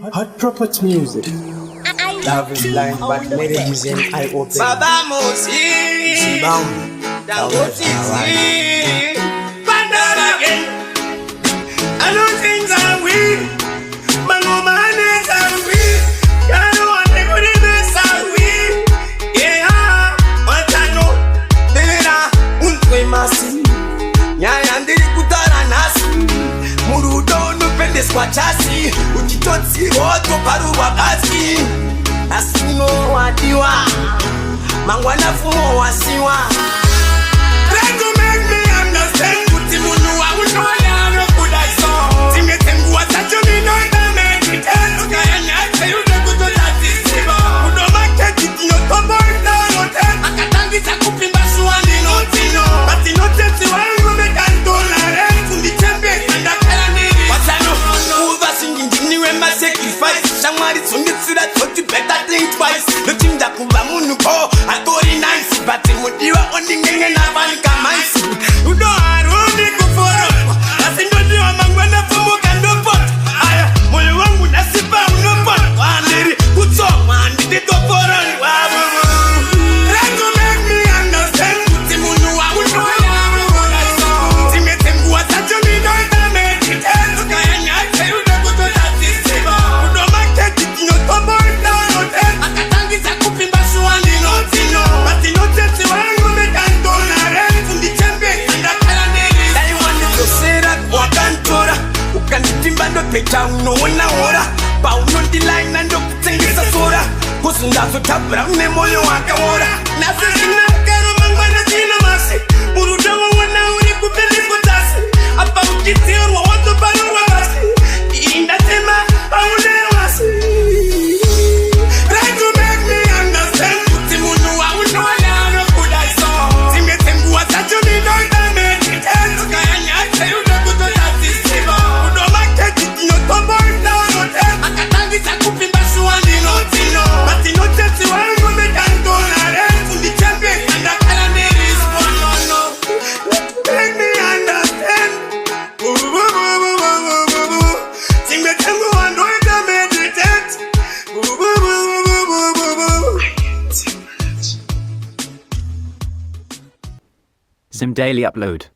Hot property music. Love is blind, but marriage is an eye open. Baba Mosi, Zimbabwe. Dangote, Bandana again. I know things are weak, but no man is weak. I don't want to go to this are weak. Yeah, what I know, Bera, Unque Masi, Yayandi Kutara Nasi, Murudo, no Pendes Quachasi, Uchitotsi, Otto Paruwa Gazi. Asino wadiwa Mangwana fumo wasiwa. Try to make me understand. Kuti munu wa unoya no kudaiso. Time tengu wa sacho mino ita meditate. Luka ya nyate yude kuto tatisiba. Udo maketi kiyo tobo ita yote. Akatangi sa kupimba suwani notino. Bati noteti wangu mekantolare. Kundi tembe kanda kala niri. Watano uva singindi we ma sacrifice. Shamari tsunditsira toti better think twice. Looking kuba munu ko atori nice. But mudiwa oni ngenge na vanika maisi. Udo arudi kuforo. Nasindo diwa mangwana fumo kandopot. Aya moyo wangu nasipa unopot. Wandiri kutso wandiri toporo ni wabu. Try to make me understand. Kuti munu wa unoya mukudaiso. Time tengu wa sacho mino ita meditate. Luka ya nyate yude kuto tatisiba. Udo maketi kiyo tobo ita yote. Akatangi sa kupimba suwani notino. Bati noteti wangu mekantolare. Kundi tembe kanda kala niri. Dai wande kusera wakantora. Ukanitimba ndo pecha unoona ora. Pa unondi line ndo kutengeza sora. Kusunda sotabra une moyo wakawora. Nasina karo mangwana jina masi. Urudawa wana uri kupeli kutasi. Apa ukitio wa watu paru wa basi. Inda tema aune wasi. Try to make me understand. Kuti munu wa unoya no kudaiso. Time tengu wa sacho mino ita meditate. Luka ya nyate yude kuto tatisiba. Udo maketi kiyo tobo ita yote. Akatangi sa kupimba suwani notino. Bati noteti wangu mekantolare. Kundi tembe kanda kala niri. Sponono. Make me understand. Time tengu wa ndo ita meditate. Zim Daily Upload.